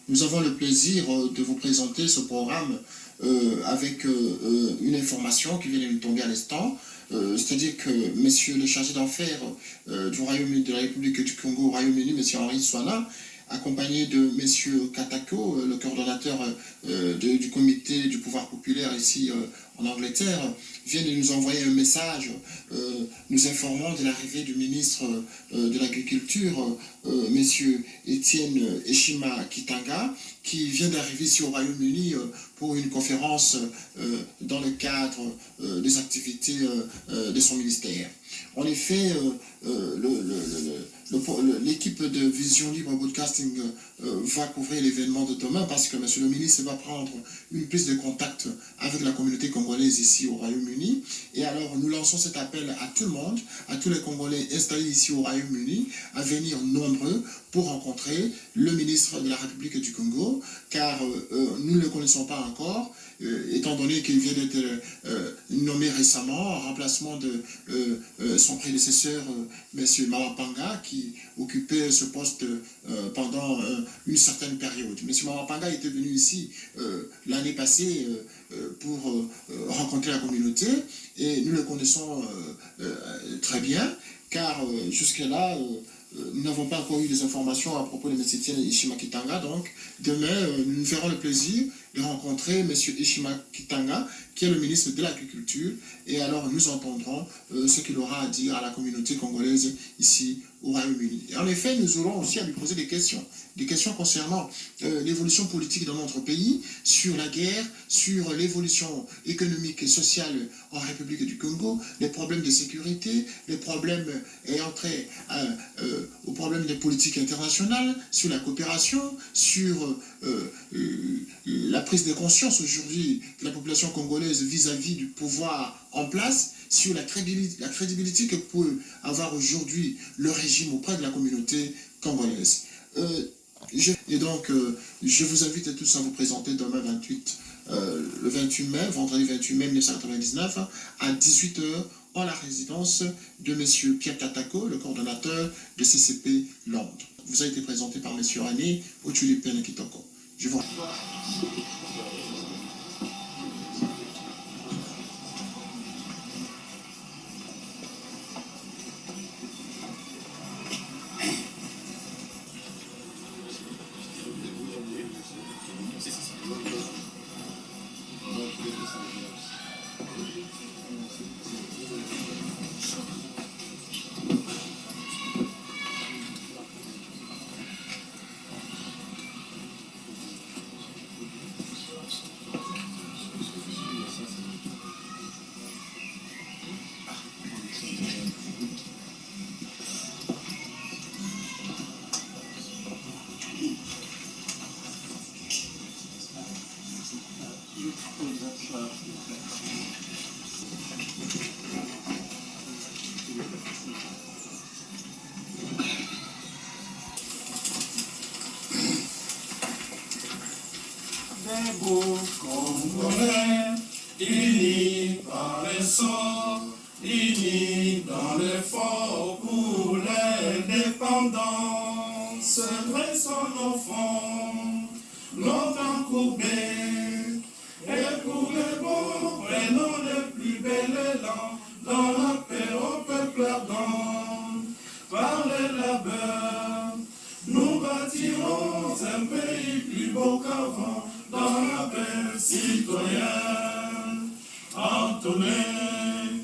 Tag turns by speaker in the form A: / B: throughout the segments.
A: Nous avons le plaisir de vous présenter ce programme avec une information qui vient de nous tomber à l'instant. C'est-à-dire que messieurs les chargés d'affaires du Royaume-Uni, de la République du Congo au Royaume-Uni, monsieur Henri Swana, accompagné de monsieur Katako, le coordonnateur du comité du pouvoir populaire ici en Angleterre, vient de nous envoyer un message nous informant de l'arrivée du ministre de l'Agriculture, monsieur Étienne Eshima Kitanga, qui vient d'arriver ici au Royaume-Uni pour une conférence dans le cadre des activités de son ministère. En effet, l'équipe de Vision Libre Broadcasting va couvrir l'événement de demain parce que monsieur le ministre va prendre une prise de contact avec la communauté congolaise ici au Royaume-Uni. Et alors, nous lançons cet appel à tout le monde, à tous les Congolais installés ici au Royaume-Uni, à venir nombreux pour rencontrer le ministre de la République du Congo, car nous ne le connaissons pas encore, étant donné qu'il vient d'être nommé récemment en remplacement de son prédécesseur, M. Mawapanga, qui occupait ce poste pendant une certaine période. M. Mawapanga était venu ici l'année passée pour rencontrer la communauté, et nous le connaissons très bien, car jusque-là, nous n'avons pas encore eu des informations à propos de M. Etienne Eshima Kitanga. Donc, demain, nous ferons le plaisir de rencontrer M. Eshima Kitanga, qui est le ministre de l'Agriculture, et alors nous entendrons ce qu'il aura à dire à la communauté congolaise ici au Royaume-Uni. Et en effet, nous aurons aussi à lui poser des questions concernant l'évolution politique dans notre pays, sur la guerre, sur l'évolution économique et sociale en République du Congo, les problèmes de sécurité, les problèmes ayant trait aux problèmes de politique internationale, sur la coopération, sur la prise de conscience aujourd'hui de la population congolaise vis-à-vis du pouvoir en place, sur la crédibilité que peut avoir aujourd'hui le régime auprès de la communauté congolaise. Et donc, je vous invite tous à vous présenter demain le 28 mai, vendredi 28 mai 1999, à 18 h en la résidence de M. Pierre Katako, le coordonnateur de CCP Londres. Vous avez été présenté par M. René Otulipen Kitoko. Je vous remercie.
B: Debout Congolais, unis par le sang, unis dans l'effort pour l'indépendance, dressons nos fronts, longtemps courbés, et pour le bon, prenons le plus bel élan, dans la paix au peuple ardent, par le labeur, nous bâtirons un pays plus beau qu'avant, dans la paix citoyenne, entonner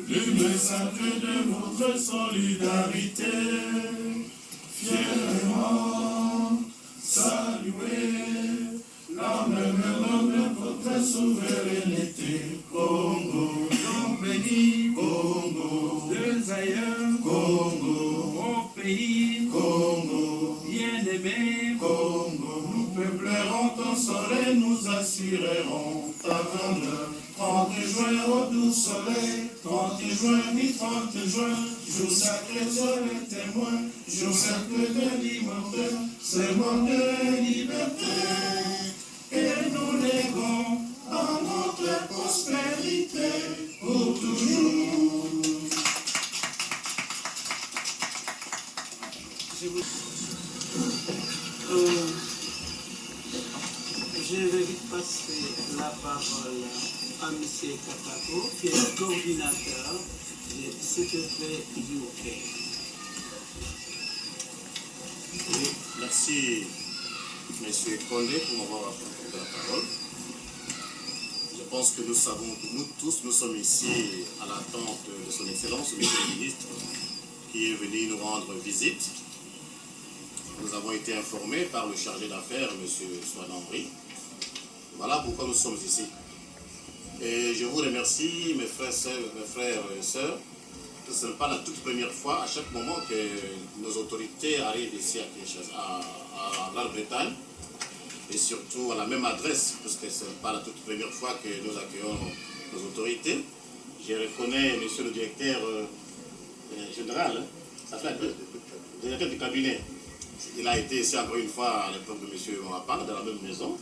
B: le message de notre solidarité, fièrement saluer l'emblème de votre souveraineté. Congo, non béni, Congo, deux ailleurs, Congo, mon pays, Congo, bien-aimé, Congo, nous peuplerons ton soleil, nous assurerons ta grandeur. 30 juin au doux soleil, 30 juin, ni 30 juin, jour sacré soleil témoin, jour sacré de liberté, c'est mon de liberté, et nous légons à notre prospérité.
C: Je vais passer la parole à M. Katako, qui est le coordinateur du CPP UK.
D: Oui, merci M. Condé pour m'avoir apporté la parole. Je pense que nous savons que nous tous, nous sommes ici à l'attente de son Excellence, M. le ministre, qui est venu nous rendre visite. Nous avons été informés par le chargé d'affaires, M. Swan-Henri. Voilà pourquoi nous sommes ici. Et je vous remercie, mes frères et sœurs, que ce n'est pas la toute première fois, à chaque moment que nos autorités arrivent ici à Grande-Bretagne, et surtout à la même adresse, parce que ce n'est pas la toute première fois que nous accueillons nos autorités. Je reconnais monsieur le directeur général, ça fait le directeur du cabinet. Il a été ici encore une fois à l'époque de monsieur Morapang, dans la même maison.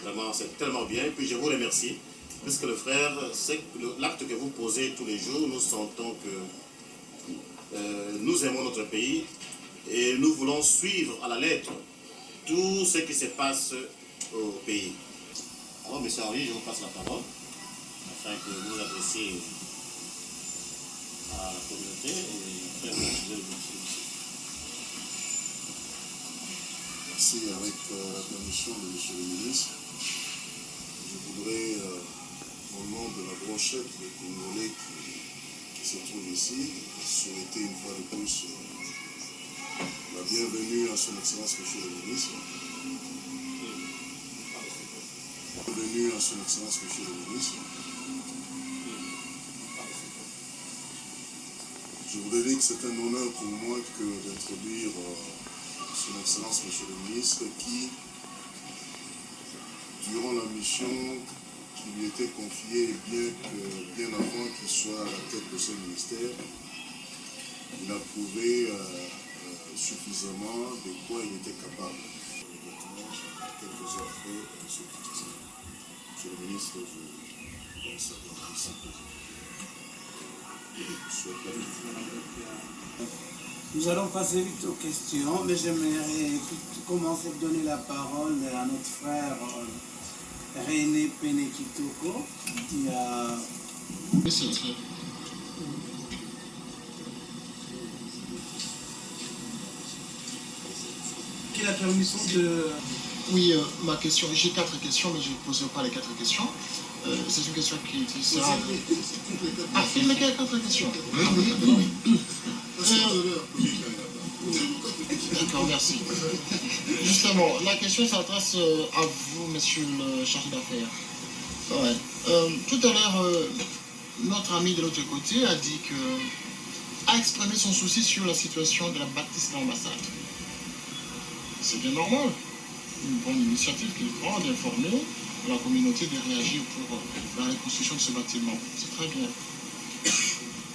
D: Vraiment, c'est tellement bien. Et puis je vous remercie, puisque le frère, c'est l'acte que vous posez tous les jours, nous sentons que nous aimons notre pays et nous voulons suivre à la lettre tout ce qui se passe au pays. Alors, M. Henri, je vous passe la parole, afin que vous vous adressiez à la communauté et faire le sujet de
E: Merci. Avec la permission de M. le ministre, je voudrais, au nom de la brochette des Congolais qui se trouvent ici, souhaiter une fois de plus la bienvenue à son Excellence, M. le ministre. Bienvenue à son Excellence, M. le ministre. Je voudrais dire que c'est un honneur pour moi que d'introduire son Excellence, M. le ministre, qui, durant la mission qui lui était confiée, bien avant qu'il soit à la tête de ce ministère, il a prouvé suffisamment de quoi il était capable. Quelques heures après, Monsieur le ministre, je donne sa parole ici.
C: Nous allons passer vite aux questions, mais j'aimerais commencer à donner la parole à notre frère René Penekitoko, qui a... qui a la permission de...
A: Oui, ma question, j'ai 4 questions, mais je ne poserai pas les 4 questions. C'est une question qui sera... Ah, il y a 4 questions. Oui. D'accord, merci. Justement, la question s'adresse à vous, monsieur le chargé d'affaires. Ouais. Tout à l'heure, notre ami de l'autre côté a dit que... a exprimé son souci sur la situation de la bâtisse de l'ambassade. C'est bien normal. Une bonne initiative qu'il prend d'informer la communauté de réagir pour la reconstruction de ce bâtiment. C'est très bien.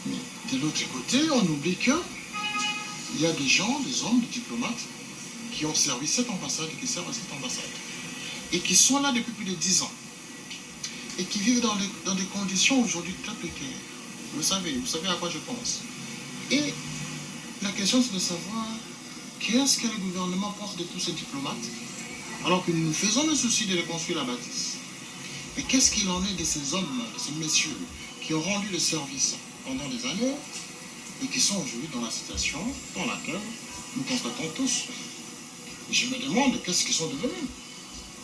A: Mais de l'autre côté, on oublie que il y a des gens, des hommes, des diplomates qui ont servi cette ambassade et qui servent à cette ambassade. Et qui sont là depuis plus de 10 ans. Et qui vivent dans des conditions aujourd'hui très précaires. Vous savez à quoi je pense. Et la question c'est de savoir qu'est-ce que le gouvernement pense de tous ces diplomates alors que nous nous faisons le souci de reconstruire la bâtisse. Mais qu'est-ce qu'il en est de ces hommes, de ces messieurs qui ont rendu le service pendant des années et qui sont aujourd'hui dans la situation dans laquelle nous constatons tous. Et je me demande qu'est-ce qu'ils sont devenus.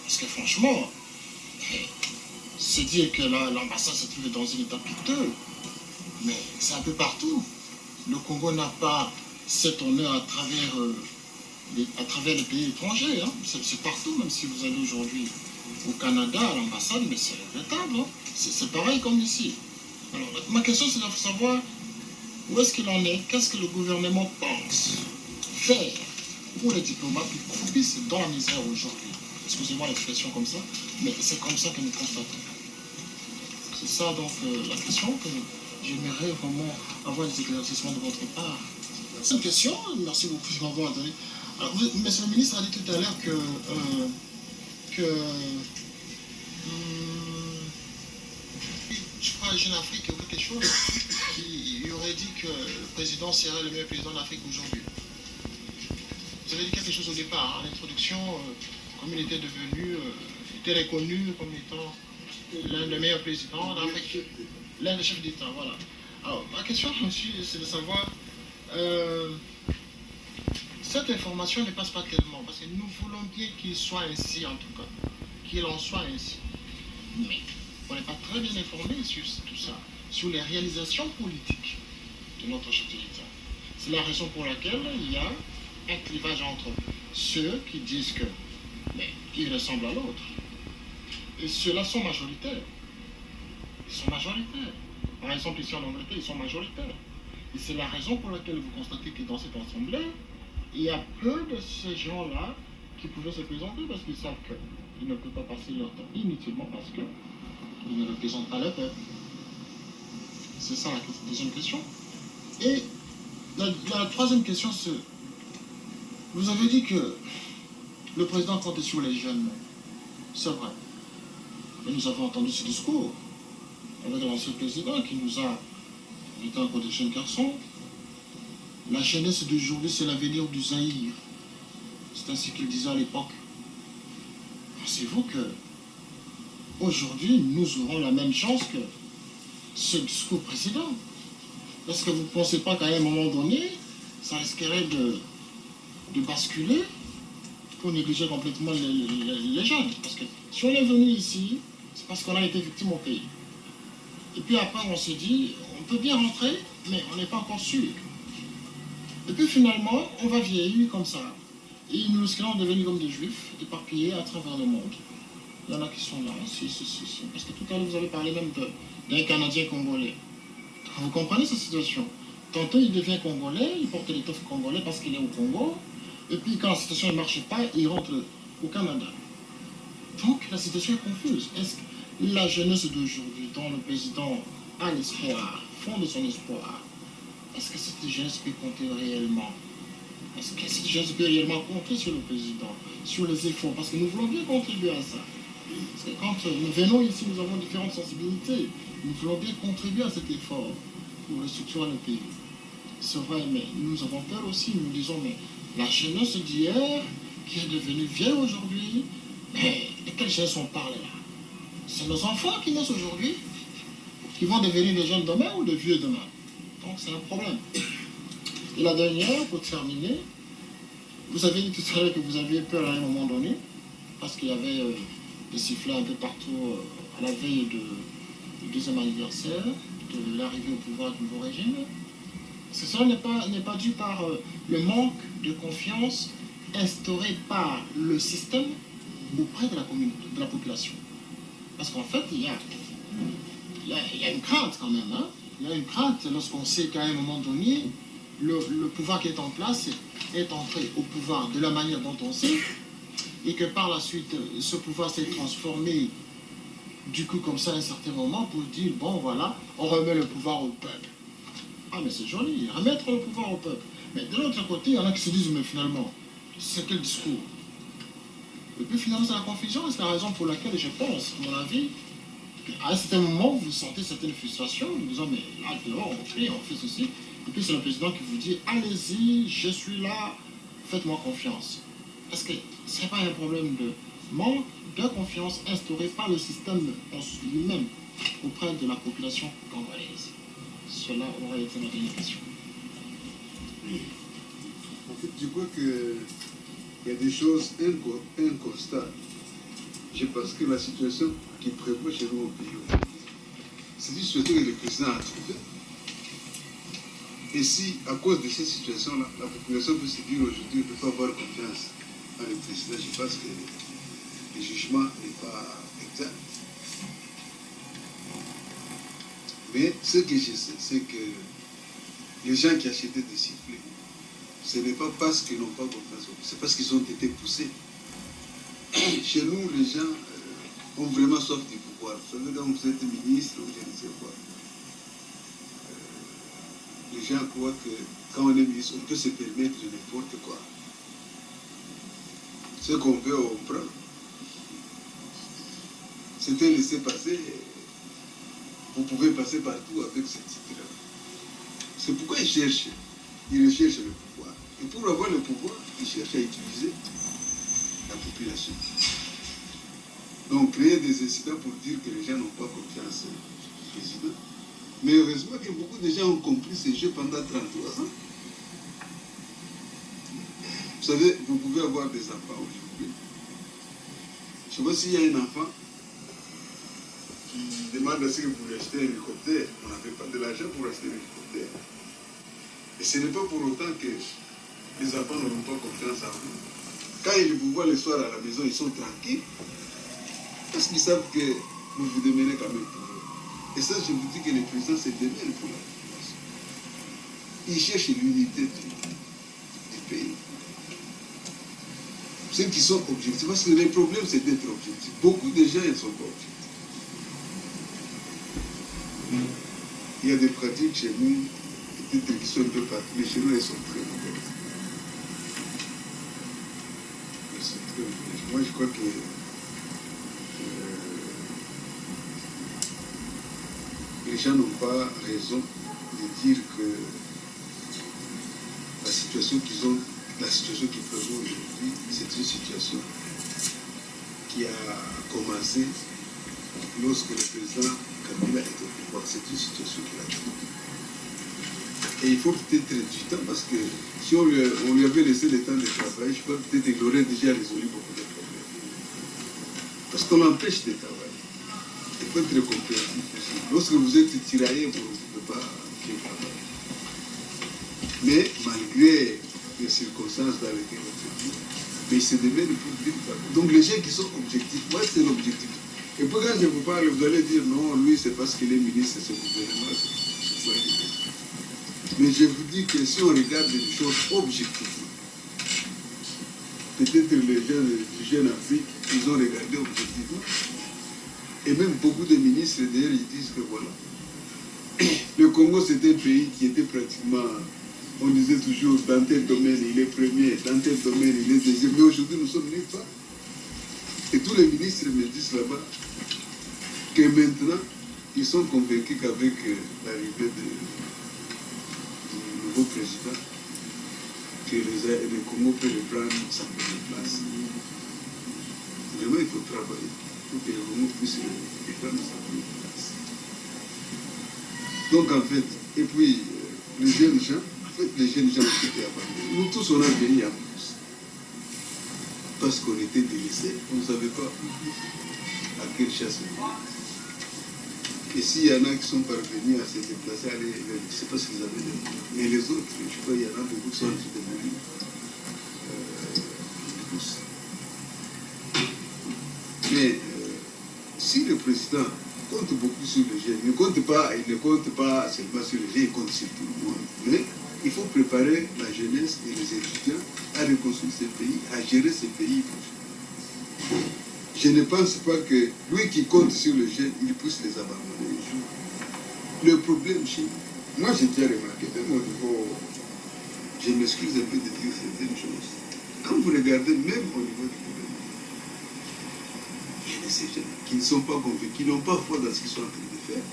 A: Parce que franchement, c'est dire que l'ambassade se trouve dans un état piteux, mais c'est un peu partout. Le Congo n'a pas cet honneur à travers les pays étrangers. Hein. C'est partout, même si vous allez aujourd'hui au Canada, à l'ambassade, mais c'est regrettable. Hein. C'est pareil comme ici. Alors, ma question, c'est de savoir où est-ce qu'il en est, qu'est-ce que le gouvernement pense faire pour les diplomates qui croupissent dans la misère aujourd'hui. Excusez-moi l'expression comme ça, mais c'est comme ça que nous constatons. C'est ça donc la question que j'aimerais vraiment avoir des éclaircissements de votre part. C'est une question, merci beaucoup de m'avoir donné. Alors, monsieur le ministre a dit tout à l'heure que je crois Jeune Afrique ou quelque chose, qui aurait dit que le président serait le meilleur président d'Afrique aujourd'hui. Vous avez dit quelque chose au départ, en introduction, comme il était devenu, était reconnu comme étant l'un des meilleurs présidents d'Afrique, l'un des chefs d'État, voilà. Alors, ma question aussi, c'est de savoir, cette information ne passe pas tellement, parce que nous voulons bien qu'il soit ainsi, en tout cas, qu'il en soit ainsi. Mais on n'est pas très bien informé sur tout ça, sur les réalisations politiques de notre chef d'État. C'est la raison pour laquelle il y a un clivage entre ceux qui disent que mais il ressemble à l'autre. Et ceux-là sont majoritaires. Ils sont majoritaires. Par exemple, ici en Angleterre, ils sont majoritaires. Et c'est la raison pour laquelle vous constatez que dans cette assemblée, il y a peu de ces gens-là qui pouvaient se présenter parce qu'ils savent qu'ils ne peuvent pas passer leur temps inutilement parce qu'ils ne représentent pas le peuple. C'est ça la deuxième question. Et la troisième question, c'est, vous avez dit que le président compte sur les jeunes. C'est vrai. Et nous avons entendu ce discours avec l'ancien président qui nous a, on était encore des jeunes garçons. La jeunesse d'aujourd'hui, c'est l'avenir du Zaïre. C'est ainsi qu'il disait à l'époque. Pensez-vous que aujourd'hui, nous aurons la même chance que ce discours précédent? Est-ce que vous ne pensez pas qu'à un moment donné, ça risquerait de basculer pour négliger complètement les jeunes? Parce que si on est venu ici, c'est parce qu'on a été victime au pays. Et puis après, on s'est dit, on peut bien rentrer, mais on n'est pas encore sûr. Et puis finalement, on va vieillir comme ça. Et nous risquons de devenir comme des juifs, éparpillés à travers le monde. Il y en a qui sont là, si. Parce que tout à l'heure, vous avez parlé même d'un Canadien congolais. Vous comprenez cette situation? Tantôt, il devient congolais, il porte l'étoffe congolais parce qu'il est au Congo. Et puis, quand la situation ne marche pas, il rentre au Canada. Donc, la situation est confuse. Est-ce que la jeunesse d'aujourd'hui, dont le président a l'espoir, fonde son espoir, est-ce que cette jeunesse peut compter réellement? Est-ce que cette jeunesse peut réellement compter sur le président, sur les efforts? Parce que nous voulons bien contribuer à ça. Parce que quand nous venons ici, nous avons différentes sensibilités. Nous voulons bien contribuer à cet effort pour restructurer le pays. C'est vrai, mais nous avons peur aussi. Nous disons, mais la jeunesse d'hier, qui est devenue vieille aujourd'hui, mais de quelle jeunesse on parle là? C'est nos enfants qui naissent aujourd'hui, qui vont devenir des jeunes demain ou des vieux demain. Donc c'est un problème. Et la dernière, pour terminer, vous avez dit tout à l'heure que vous aviez peur à un moment donné, parce qu'il y avait des sifflets un peu partout à la veille du deuxième anniversaire de l'arrivée au pouvoir du nouveau régime. Cela n'est pas dû par le manque de confiance instauré par le système auprès de la communauté, de la population. Parce qu'en fait, il y a une crainte quand même. Hein? Il y a une crainte lorsqu'on sait qu'à un moment donné, le pouvoir qui est en place est entré au pouvoir de la manière dont on sait, et que par la suite, ce pouvoir s'est transformé du coup comme ça à un certain moment pour dire, bon voilà, on remet le pouvoir au peuple. Ah mais c'est joli, remettre le pouvoir au peuple. Mais de l'autre côté, il y en a qui se disent, mais finalement, c'est quel discours? Et puis finalement, c'est la confusion, c'est la raison pour laquelle je pense, à mon avis, qu'à un certain moment, vous sentez certaines frustrations, en vous disant, mais là, dehors, on fait ceci. Et puis c'est le président qui vous dit, allez-y, je suis là, faites-moi confiance. Est-ce que ce n'est pas un problème de manque de confiance instauré par le système lui-même auprès de la population congolaise? Cela aurait été ma dernière question.
F: En fait, je crois qu'il y a des choses, un constat. Je pense que la situation qui prévaut chez nous au pays, c'est une situation que le président a trouvée. Et si, à cause de cette situation-là, la population peut se dire aujourd'hui ne peut pas avoir confiance dans le président, je pense que le jugement n'est pas exact. Mais ce que je sais, c'est que les gens qui achetaient des sifflets, ce n'est pas parce qu'ils n'ont pas confiance, c'est parce qu'ils ont été poussés. Chez nous, les gens ont vraiment soif du pouvoir. Vous savez, quand vous êtes ministre ou je ne sais quoi, les gens croient que quand on est ministre, on peut se permettre de n'importe quoi. Ce qu'on veut, on prend. C'était laissé passer. Vous pouvez passer partout avec ce titre-là. C'est pourquoi ils recherchent le pouvoir. Et pour avoir le pouvoir, il cherche à utiliser la population. Donc créer des incidents pour dire que les gens n'ont pas confiance au président. Mais heureusement que beaucoup de gens ont compris ce jeu pendant 33 ans. Vous savez, vous pouvez avoir des enfants aujourd'hui. Je ne sais pas s'il y a un enfant qui demande à ce que vous lui achetez un hélicoptère. On n'avait pas de l'argent pour acheter un hélicoptère. Et ce n'est pas pour autant que les enfants n'auront pas confiance en vous. Quand ils vous voient le soir à la maison, ils sont tranquilles. Parce qu'ils savent que vous vous démenez quand même pour eux. Et ça, je vous dis que les présidents se démènent pour la population. Ils cherchent l'unité du pays. Ceux qui sont objectifs, parce que le problème c'est d'être objectif. Beaucoup de gens ne sont pas objectifs. Il y a des pratiques chez nous, peut-être qui sont un peu partout, mais chez nous elles sont très mauvaises. Elles sont très mauvaises. Moi je crois que les gens n'ont pas raison de dire que la situation qu'ils prévoient aujourd'hui, c'est une situation qui a commencé lorsque le président Kabila était au pouvoir. C'est une situation qui a commencé. Et il faut peut-être du temps parce que si on lui avait laissé le temps de travailler, je crois peut-être qu'il aurait déjà résolu beaucoup de problèmes. Parce qu'on l'empêche de travailler. Il faut être compréhensif aussi. Lorsque vous êtes tiraillé, vous ne pouvez pas faire travail. Mais malgré les circonstances dans lesquelles on se dit, mais il se démène pour dire ça. Donc les gens qui sont objectifs, moi c'est l'objectif. Et puis quand je vous parle, vous allez dire non, lui c'est parce qu'il est ministre de ce gouvernement, c'est pas évident. Mais je vous dis que si on regarde les choses objectivement, peut-être les jeunes Afrique, ils ont regardé objectivement. Et même beaucoup de ministres d'ailleurs, ils disent que voilà. Le Congo c'était un pays qui était pratiquement, on disait toujours dans tel domaine il est premier, dans tel domaine il est deuxième. Mais aujourd'hui nous sommes nulle part. Et tous les ministres me disent là-bas que maintenant ils sont convaincus qu'avec l'arrivée du nouveau président, que le Congo peut reprendre sa première place. Vraiment il faut travailler pour que le Congo puisse reprendre sa première place. Donc en fait, et puis les jeunes gens, les jeunes gens qui étaient abandonnés, nous tous on a vieilli en plus. Parce qu'on était délaissés, on ne savait pas à quelle chasse on allait. Et s'il y en a qui sont parvenus à se déplacer, je ne sais pas ce qu'ils avaient dit, mais les autres, je crois qu'il y en a beaucoup qui sont en dessous de mourir. Mais si le président compte beaucoup sur les jeunes, il ne compte pas seulement sur les jeunes, il compte sur tout le monde. Mais il faut préparer la jeunesse et les étudiants à reconstruire ce pays, à gérer ce pays. Je ne pense pas que lui qui compte sur les jeunes, il puisse les abandonner un jour. Le problème chez nous, moi j'ai déjà remarqué, même au niveau, je m'excuse un peu de dire certaines choses. Quand vous regardez, même au niveau du gouvernement, il y a ces jeunes qui ne sont pas convaincus, qui n'ont pas foi dans ce qu'ils sont en train de faire.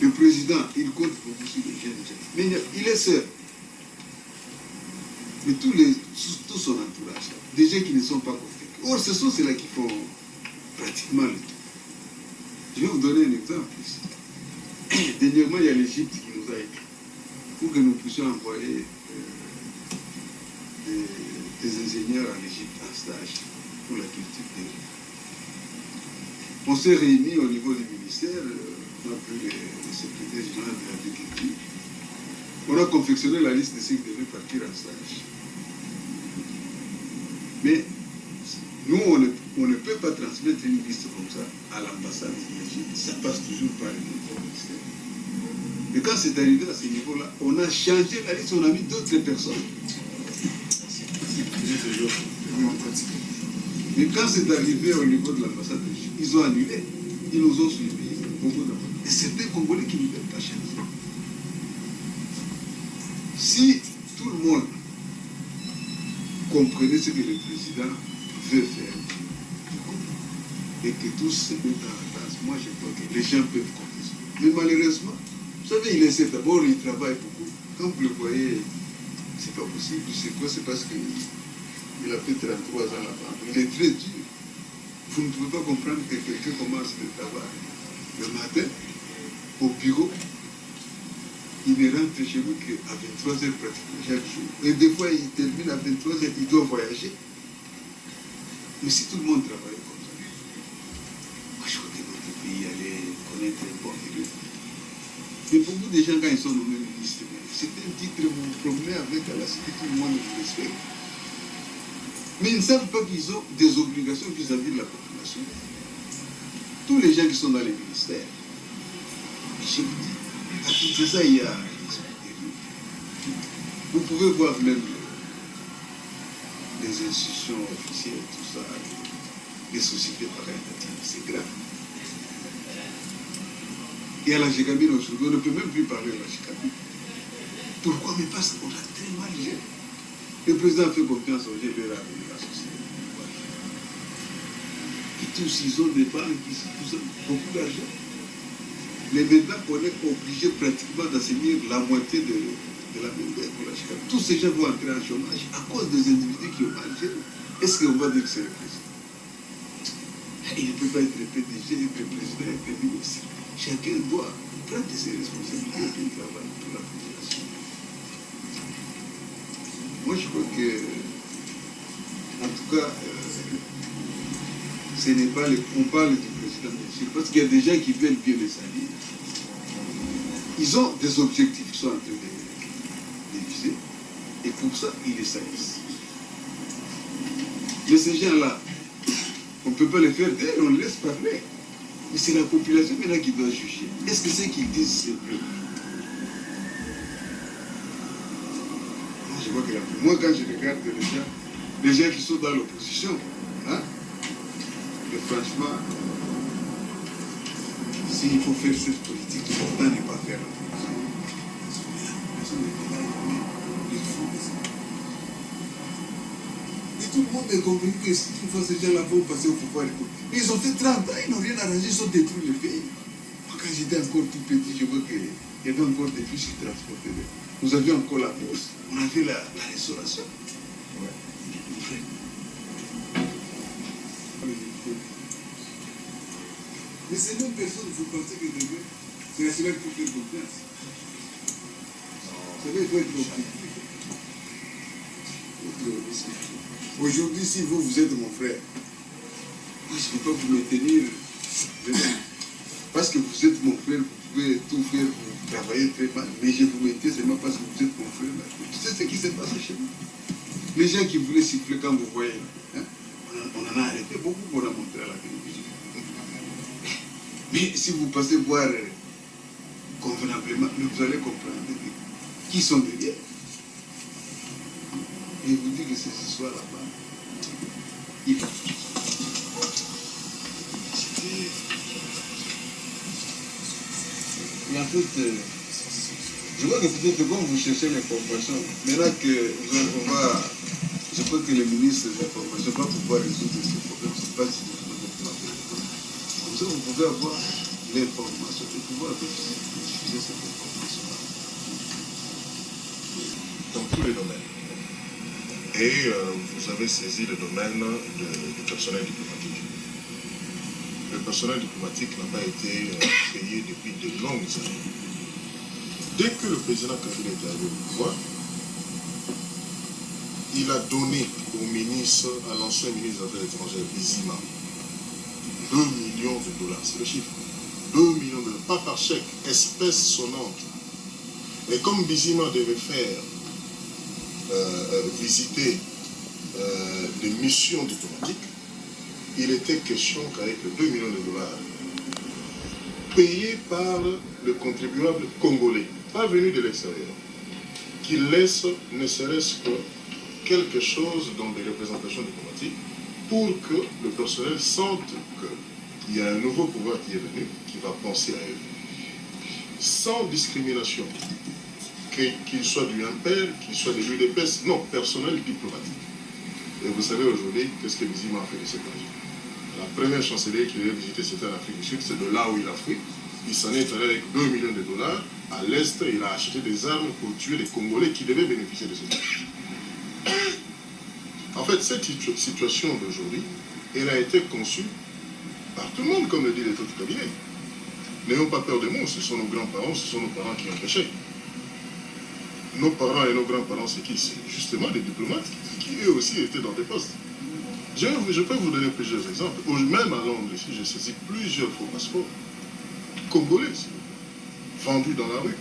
F: Le président, il compte beaucoup sur les jeunes. Mais il est seul. Mais tout son entourage, des gens qui ne sont pas convaincus. Or, ce sont ceux-là qui font pratiquement le tout. Je vais vous donner un exemple ici. Dernièrement, il y a l'Égypte qui nous a écrit pour que nous puissions envoyer des ingénieurs en Égypte en stage pour la culture des riz. On s'est réunis au niveau du ministère, on a pris le secrétaire général de l'agriculture. On a confectionné la liste de ceux qui devaient partir en stage. Mais nous, on ne peut pas transmettre une liste comme ça à l'ambassade de l'Égypte. Ça passe toujours par le ministère. Mais quand c'est arrivé à ce niveau-là, on a changé la liste, on a mis d'autres personnes. Mais quand c'est arrivé au niveau de l'ambassade de l'Égypte, ils ont annulé. Ils nous ont suivis. Et c'est des Congolais qui ne veulent pas changer. Si tout le monde comprenait ce que le président veut faire et que tous se mettent à la place, moi je crois que les gens peuvent compter. Mais malheureusement, vous savez, il essaie d'abord, il travaille beaucoup. Quand vous le voyez, c'est pas possible. C'est quoi? C'est parce qu'il a fait 33 ans là-bas. Il est très dur. Vous ne pouvez pas comprendre que quelqu'un commence le travail le matin au bureau. Il ne rentre chez vous qu'à 23h pratiquement chaque jour. Et des fois, il termine à 23h, il doit voyager. Mais si tout le monde travaille comme ça, moi je crois que notre pays allait connaître un bon milieu. Mais beaucoup de gens, quand ils sont nommés ministres, c'est un titre, vous vous promenez avec à la cité, tout le monde vous respecte. Mais ils ne savent pas qu'ils ont des obligations vis-à-vis de la population. Tous les gens qui sont dans les ministères, je vous dis, à tout ça, il y a. Vous pouvez voir même les institutions officielles, tout ça, les sociétés caritatives, c'est grave. Et à la Gégamine aujourd'hui, on ne peut même plus parler de la Gégamine. Pourquoi? Mais parce qu'on a très mal géré. Le président a fait confiance au GBR de la société. Et tous, ils ont des banques, ils ont beaucoup d'argent. Mais maintenant qu'on est obligé pratiquement d'enseigner la moitié de la main-d'œuvre pour la Chicago, tous ces gens vont entrer en chômage à cause des individus qui ont mal géré. Est-ce qu'on va dire que c'est le président? Il ne peut pas être le PDG, être le président, être le ministre. Chacun doit prendre ses responsabilités et travailler pour la population. Moi, je crois que, en tout cas, ce n'est pas on parle du président, bien sûr, parce qu'il y a des gens qui veulent bien les salir. Ils ont des objectifs qui sont en train de viser, et pour ça, ils les salissent. Mais ces gens-là, on ne peut pas les faire taire, on les laisse parler. Mais c'est la population maintenant qui doit juger. Est-ce que ce qu'ils disent, c'est vrai? Je vois que moi, quand je regarde les gens qui sont dans l'opposition, hein, mais franchement, s'il faut faire cette politique, pourtant ne pas faire la politique. Personne n'est là, il faut ça. Et tout le monde est convaincu que si une fois ces gens-là vont passer au pouvoir, ils ont fait 30 ans, ils n'ont rien arrangé, ils ont détruit le pays. Moi, quand j'étais encore tout petit, je vois qu'il y avait encore des bus qui transportaient. Nous avions encore la bourse, on avait la restauration. Ouais. Mais ces mêmes personnes, vous pensez que demain, c'est à cela qu'il faut faire confiance. Vous savez, il faut être objectif. Aujourd'hui, si vous êtes mon frère, je ne peux pas vous maintenir. Parce que vous êtes mon frère, vous pouvez tout faire, vous travaillez très mal, mais je vous maintiens seulement parce que vous êtes mon frère. Tu sais ce qui s'est passé chez nous? Les gens qui voulaient siffler quand vous voyez, hein, on en a arrêté beaucoup pour la montrer à la télévision. Mais si vous passez voir convenablement, vous allez comprendre qui sont derrière. Et vous dites que ces histoires là-bas, il faut. Et en fait, je vois que peut-être quand vous cherchez l'information, maintenant que on va, je crois que le ministre de l'information va pouvoir résoudre ces problèmes, c'est pas si vous comme ça, vous pouvez avoir l'information et pouvoir diffuser cette information
E: dans tous les domaines. Et vous avez saisi le domaine du personnel diplomatique. Le personnel diplomatique n'a pas été payé depuis de longues années. Dès que le président Kabila est arrivé au pouvoir, il a donné au ministre, à l'ancien ministre des Affaires étrangères, Bizima, 2 millions de dollars, c'est le chiffre. 2 millions de dollars, pas par chèque, espèce sonnante. Et comme Bizima devait faire visiter des missions diplomatiques, il était question qu'avec les 2 millions de dollars payés par le contribuable congolais, pas venu de l'extérieur, qu'il laisse ne serait-ce que quelque chose dans des représentations diplomatiques pour que le personnel sente qu'il y a un nouveau pouvoir qui est venu, qui va penser à eux, sans discrimination, qu'il soit du MPR, qu'il soit de l'UDPS, non, personnel diplomatique. Et vous savez aujourd'hui, qu'est-ce que Bizima a fait de cet argent? La première chancellerie qu'il a visitée, c'était en Afrique du Sud, c'est de là où il a fui. Il s'en est allé avec 2 millions de dollars à l'Est, il a acheté des armes pour tuer les Congolais qui devaient bénéficier de ces armes. En fait, cette situation d'aujourd'hui, elle a été conçue par tout le monde, comme le dit les autres cabinets. N'ayons pas peur des mots, ce sont nos grands-parents, ce sont nos parents qui ont péché. Nos parents et nos grands-parents, c'est qui? C'est justement des diplomates qui eux aussi étaient dans des postes. Je peux vous donner plusieurs exemples. Même à Londres, ici, j'ai saisi plusieurs faux passeports congolais, vendus dans la rue.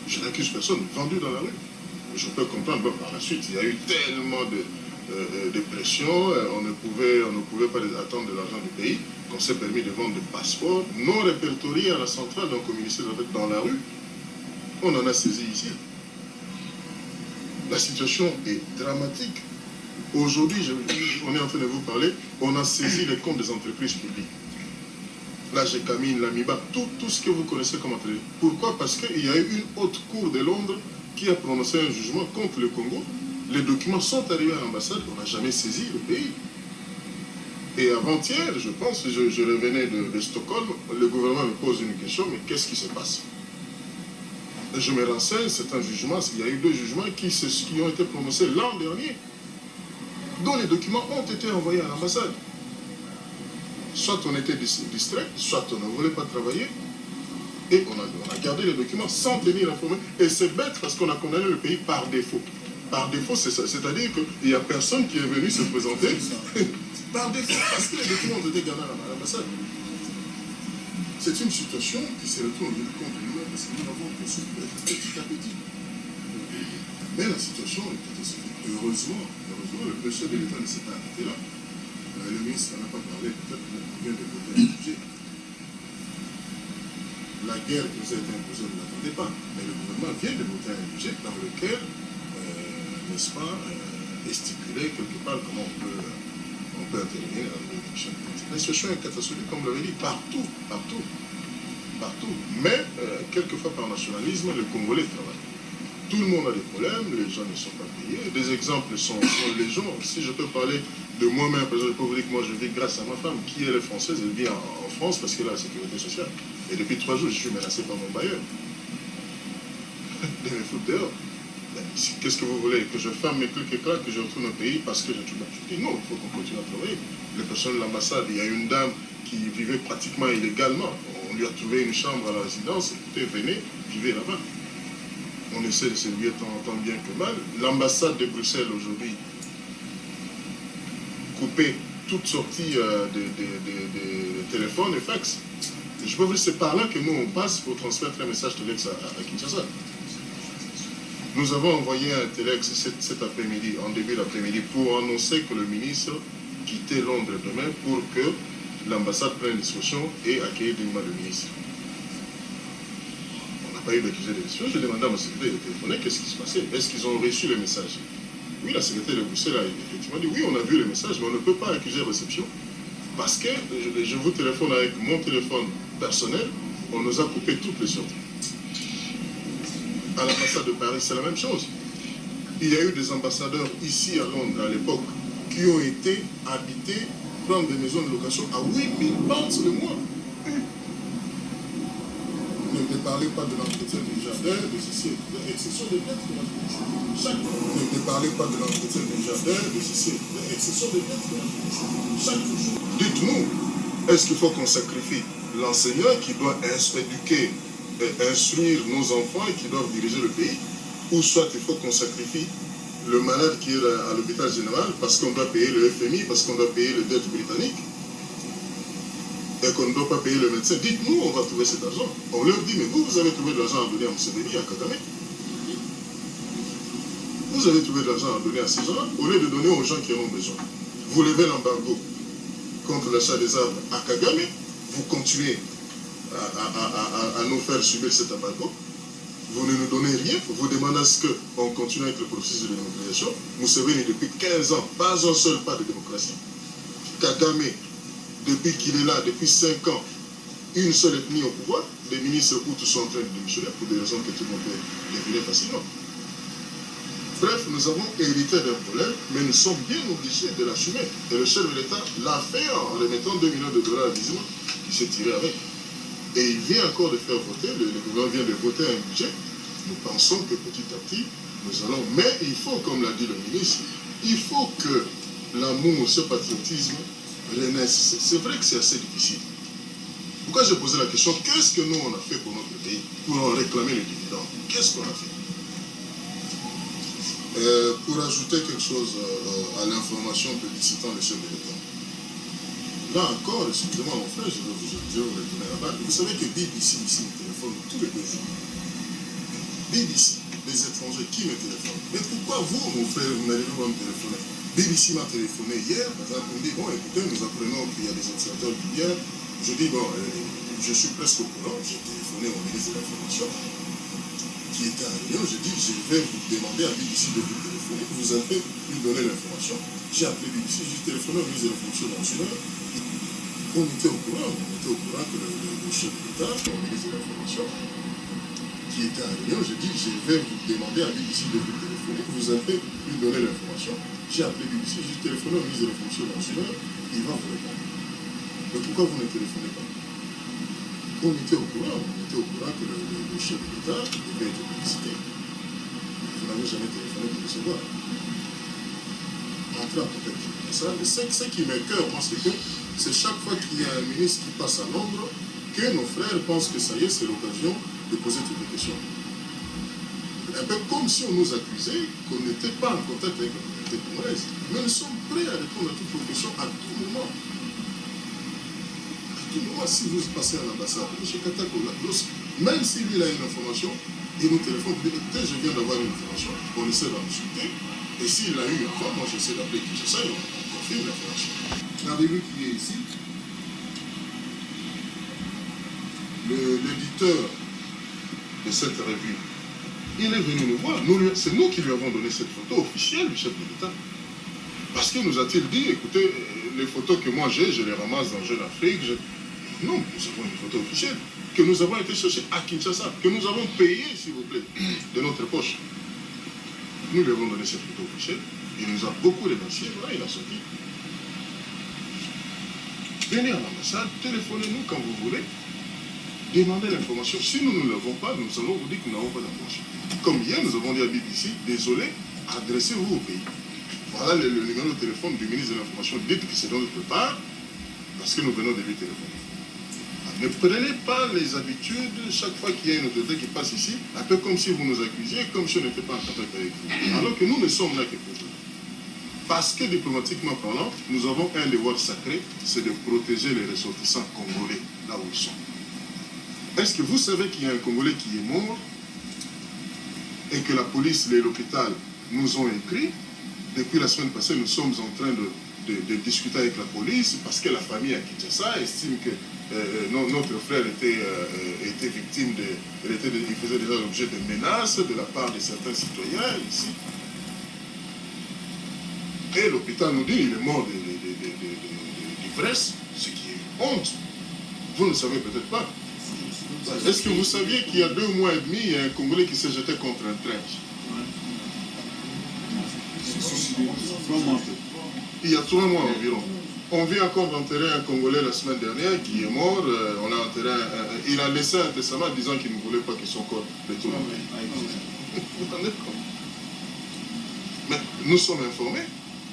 E: Je n'accuse personne, vendus dans la rue. Je peux comprendre, bon, par la suite, il y a eu tellement de pression, on ne pouvait pas attendre de l'argent du pays, qu'on s'est permis de vendre des passeports non répertoriés à la centrale, donc au ministère dans la rue. On en a saisi ici. La situation est dramatique. Aujourd'hui, on est en train de vous parler, on a saisi les comptes des entreprises publiques. La GECAMINE, la MIBA, tout ce que vous connaissez comme entreprise. Pourquoi? Parce qu'il y a eu une haute cour de Londres qui a prononcé un jugement contre le Congo. Les documents sont arrivés à l'ambassade, on n'a jamais saisi le pays. Et avant-hier, je pense, je revenais de Stockholm, le gouvernement me pose une question, mais qu'est-ce qui se passe? Je me renseigne, c'est un jugement, il y a eu 2 jugements qui ont été prononcés l'an dernier, dont les documents ont été envoyés à l'ambassade. Soit on était distrait, soit on ne voulait pas travailler, et on a gardé les documents sans tenir informé. Et c'est bête parce qu'on a condamné le pays par défaut. Par défaut, c'est ça. C'est-à-dire qu'il n'y a personne qui est venu se présenter par défaut, parce que les documents ont été gardés à l'ambassade. C'est une situation qui se retourne contre nous, parce que nous avons conçu petit à petit. Mais la situation est catastrophique. Heureusement, le chef de l'État ne s'est pas arrêté là. Le ministre n'en a pas parlé, peut-être qu'il vient de voter un budget. La guerre qui nous a été imposée, on ne l'attendait pas. Mais le gouvernement vient de voter un budget dans lequel, n'est-ce pas, est stipulé quelque part comment on peut intervenir dans l'élection. La situation est catastrophique, comme vous l'avez dit, partout. Mais, quelquefois par nationalisme, le Congolais travaille. Tout le monde a des problèmes, les gens ne sont pas payés. Des exemples sont les gens. Si je peux parler de moi-même, par exemple, moi je vis grâce à ma femme, qui elle est française, elle vit en France parce qu'elle a la sécurité sociale. Et depuis 3 jours, je suis menacé par mon bailleur. De me foutre dehors. Qu'est-ce que vous voulez? Que je ferme mes clics et claques, que je retourne au pays parce que je dis non, il faut qu'on continue à travailler. Les personnes de l'ambassade, il y a une dame qui vivait pratiquement illégalement. On lui a trouvé une chambre à la résidence. Écoutez, venez, vivez là-bas. On essaie de se lier tant bien que mal. L'ambassade de Bruxelles aujourd'hui coupait toute sortie de téléphone et fax. Et je peux vous dire, c'est par là que nous on passe pour transmettre un message Telex à Kinshasa. Nous avons envoyé un Telex cet après-midi, en début d'après-midi, pour annoncer que le ministre quittait Londres demain pour que l'ambassade prenne une discussion et accueille dignement le ministre. Pas eu d'accusé de décision, j'ai demandé à mon secrétaire de téléphoner qu'est-ce qui se passait. Est-ce qu'ils ont reçu le message? Oui, la secrétaire de Bruxelles a effectivement dit oui, on a vu le message, mais on ne peut pas accuser réception parce que je vous téléphone avec mon téléphone personnel, on nous a coupé toutes les sorties. À l'ambassade de Paris, c'est la même chose. Il y a eu des ambassadeurs ici à Londres à l'époque qui ont été habités, prendre des maisons de location à 8 000 pounds le mois. Ne parlez pas de l'entretien du jardin, de ceci, ce sont des dettes de la Commission. Ne parlez pas de l'entretien du jardin, de ceci, ce sont des dettes de la Commission. Chaque jour. Dites-nous, est-ce qu'il faut qu'on sacrifie l'enseignant qui doit éduquer, instruire nos enfants et qui doivent diriger le pays, ou soit il faut qu'on sacrifie le malade qui est à l'hôpital général parce qu'on doit payer le FMI, parce qu'on doit payer les dettes britanniques et qu'on ne doit pas payer le médecin. Dites-nous, on va trouver cet argent. On leur dit, mais vous avez trouvé de l'argent à donner à Museveni, à Kagame. Vous avez trouvé de l'argent à donner à ces gens-là, au lieu de donner aux gens qui en ont besoin. Vous levez l'embargo contre l'achat des armes à Kagame, vous continuez à nous faire subir cet embargo. Vous ne nous donnez rien, vous demandez à ce qu'on continue avec le processus de démocratisation. Museveni, depuis 15 ans, pas un seul pas de démocratie. Kagame, depuis qu'il est là, depuis 5 ans, une seule ethnie au pouvoir, les ministres Hutu sont en train de démissionner pour des raisons que tout le monde peut deviner facilement. Bref, nous avons hérité d'un problème, mais nous sommes bien obligés de l'assumer. Et le chef de l'État l'a fait en remettant 2 millions de dollars à Bizima, qui s'est tiré avec. Et il vient encore de faire voter, le gouvernement vient de voter un budget. Nous pensons que petit à petit, nous allons... Mais il faut, comme l'a dit le ministre, il faut que l'amour, ce patriotisme renaisse. C'est vrai que c'est assez difficile. Pourquoi j'ai posé la question, qu'est-ce que nous on a fait pour notre pays, pour réclamer les dividendes? Qu'est-ce qu'on a fait? Pour ajouter quelque chose à l'information publicitant le chef de l'État. Là encore, excusez-moi mon frère, je vais vous retourner là-bas. Vous savez que BBC ici me téléphone tous les 2 jours. BBC, les étrangers, qui me téléphonent? Mais pourquoi vous, mon frère, vous n'allez pas me téléphoner? BBC m'a téléphoné hier, par exemple, on dit, bon, écoutez, nous apprenons qu'il y a des observateurs libyens. Je dis, bon, je suis presque au courant, j'ai téléphoné au ministre de l'Information, qui était à Lyon, je dis, je vais vous demander à BBC de vous téléphoner, vous allez lui donner l'information. J'ai appelé BBC, j'ai téléphoné au ministre de l'Information nationale. On était au courant que le chef de l'État, le ministre de l'Information, qui était à Lyon, je dis, je vais vous demander à BBC de vous téléphoner, vous allez lui donner l'information. J'ai appelé BBC, j'ai téléphoné au ministre de l'Information nationale, il va vous répondre. Mais pourquoi vous ne téléphonez pas? On était au courant que le chef de l'État devait être félicité. Vous n'avez jamais téléphoné pour le savoir. Entrez en contact avec ça. Mais ce qui m'écoeure, moi, c'est que c'est chaque fois qu'il y a un ministre qui passe à Londres, que nos frères pensent que ça y est, c'est l'occasion de poser toutes les questions. Un peu comme si on nous accusait qu'on n'était pas en contact avec la communauté congolaise. Mais nous sommes prêts à répondre à toutes vos questions à tout moment. Moi, si vous passez à l'ambassade, M. Katako, même s'il a une information, il nous téléphone, il dit, écoutez, je viens d'avoir une information, on essaie d'en discuter, et s'il a eu une fois, moi j'essaie d'appeler qui ça, et on confirme l'information.
F: La revue qui est ici,
E: l'éditeur de cette revue, il est venu nous voir, c'est nous qui lui avons donné cette photo officielle du chef de l'État. Parce qu'il nous a-t-il dit, écoutez, les photos que moi j'ai, je les ramasse dans Jeune Afrique. Non, nous avons une photo officielle que nous avons été chercher à Kinshasa, que nous avons payé, s'il vous plaît, de notre poche. Nous lui avons donné cette photo officielle. Il nous a beaucoup remercié. Voilà, il a sorti. Venez à l'ambassade, téléphonez-nous quand vous voulez. Demandez l'information. Si nous ne l'avons pas, nous allons vous dire que nous n'avons pas d'information. Comme hier, nous avons dit à BBC, désolé, adressez-vous au pays. Voilà le numéro de téléphone du ministre de l'Information. Dites que c'est dans notre part, parce que nous venons de lui téléphoner. Ne prenez pas les habitudes chaque fois qu'il y a une autorité qui passe ici, un peu comme si vous nous accusiez, comme si on n'était pas en contact avec vous. Alors que nous ne sommes là que pour vous. Parce que diplomatiquement parlant, nous avons un devoir sacré, c'est de protéger les ressortissants congolais là où ils sont. Est-ce que vous savez qu'il y a un Congolais qui est mort et que la police et l'hôpital nous ont écrit? Depuis la semaine passée, nous sommes en train de discuter avec la police parce que la famille à Kinshasa estime que notre frère était victime il faisait déjà l'objet de menaces de la part de certains citoyens ici. Et l'hôpital nous dit qu'il est mort d'ivresse, ce qui est honte. Vous ne savez peut-être pas. Est-ce que vous saviez qu'il y a 2 mois et demi, il y a un Congolais qui s'est jeté contre un train? Il y a 3 mois environ. On vient encore d'enterrer un Congolais la semaine dernière qui est mort. On a enterré il a laissé un testament disant qu'il ne voulait pas que son corps retourne. Vous vous rendez compte? Mais nous sommes informés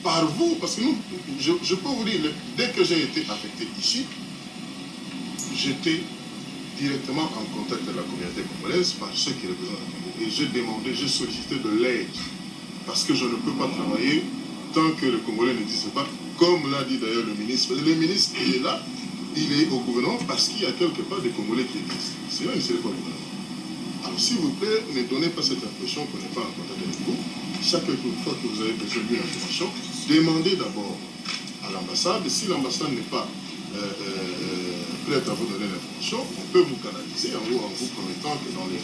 E: par vous, parce que nous, je peux vous dire, dès que j'ai été affecté ici, j'étais directement en contact avec la communauté congolaise par ceux qui représentent la Congo. Et j'ai demandé, j'ai sollicité de l'aide. Parce que je ne peux pas travailler tant que le Congolais ne dise pas, comme l'a dit d'ailleurs le ministre. Le ministre qui est là, il est au gouvernement parce qu'il y a quelque part des Congolais qui existent. C'est même si c'est pas le gouvernement. Alors s'il vous plaît, ne donnez pas cette impression qu'on n'est pas en contact avec vous. Chaque fois que vous avez besoin d'une information, demandez d'abord à l'ambassade. Si l'ambassade n'est pas prête à vous donner l'information, on peut vous canaliser en vous promettant que dans les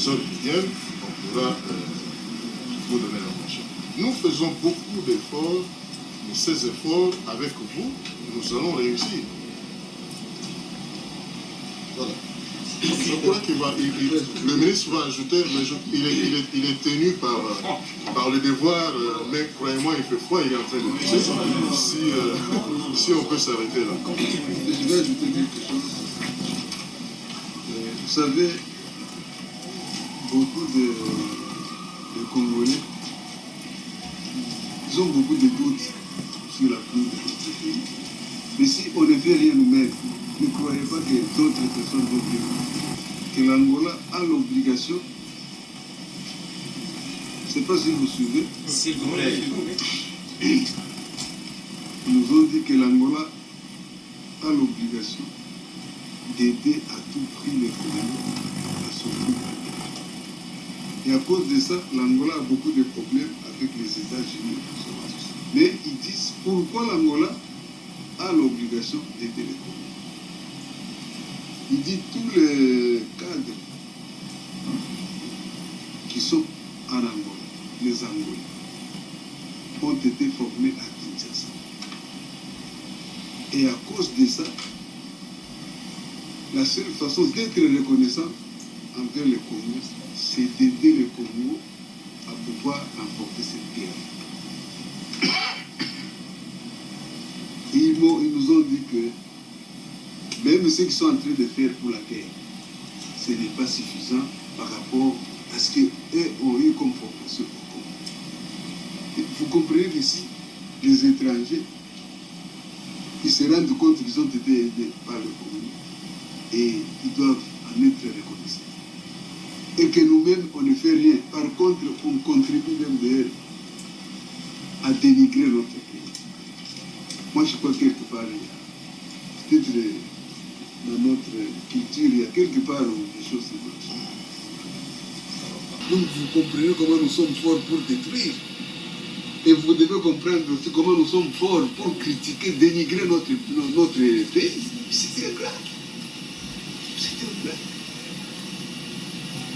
E: heures qui viennent, on pourra vous donner l'information. Nous faisons beaucoup d'efforts, mais ces efforts, avec vous, nous allons réussir. Voilà. Je crois qu'il va, le ministre va ajouter, mais il est tenu par le devoir, mais croyez-moi, il fait froid, il est en train de pousser. Si on peut s'arrêter là.
F: je vais ajouter quelque chose. Vous savez, beaucoup de Congolais, ils ont beaucoup de doutes sur la pluie de notre pays. Mais si on ne fait rien nous-mêmes, ne croyez pas que d'autres personnes vont faire. Que l'Angola a l'obligation, je ne sais pas si vous suivez,
B: S'il vous plaît.
F: ils nous ont dit que l'Angola a l'obligation d'aider à tout prix les Congolais à sortir de la guerre. Et à cause de ça, l'Angola a beaucoup de problèmes avec les États-Unis. Mais ils disent pourquoi l'Angola a l'obligation d'aider les Congolais. Il dit tous les cadres qui sont en Angola, les Angolais, ont été formés à Kinshasa. Et à cause de ça, la seule façon d'être reconnaissant envers les Congolais, c'est d'aider les Congos à pouvoir remporter cette guerre. Et ils nous ont dit que même ce qu'ils sont en train de faire pour la guerre, ce n'est pas suffisant par rapport à ce qu'eux ont eu comme formation au Congo. Et vous comprenez qu'ici, les étrangers, ils se rendent compte qu'ils ont été aidés par le Congo et ils doivent en être reconnaissants. Et que nous-mêmes, on ne fait rien. Par contre, on contribue même d'ailleurs à dénigrer notre pays. Moi, je crois que quelque part, peut-être dans notre culture, il y a quelque part où des choses se marchent. Donc, vous comprenez comment nous sommes forts pour détruire. Et vous devez comprendre aussi comment nous sommes forts pour critiquer, dénigrer notre pays. C'est une blague. C'est une blague.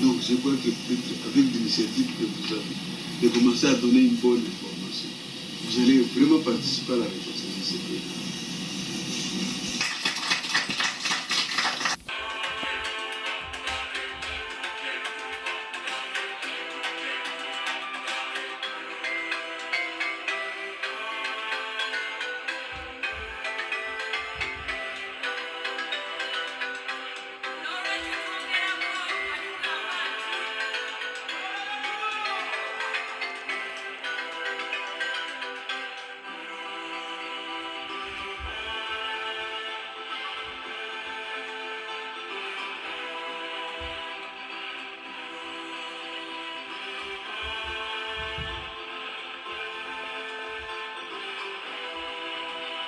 F: Donc, je crois que peut-être avec l'initiative que vous avez, de commencer à donner une bonne information, vous allez vraiment participer à la réflexion de ce pays.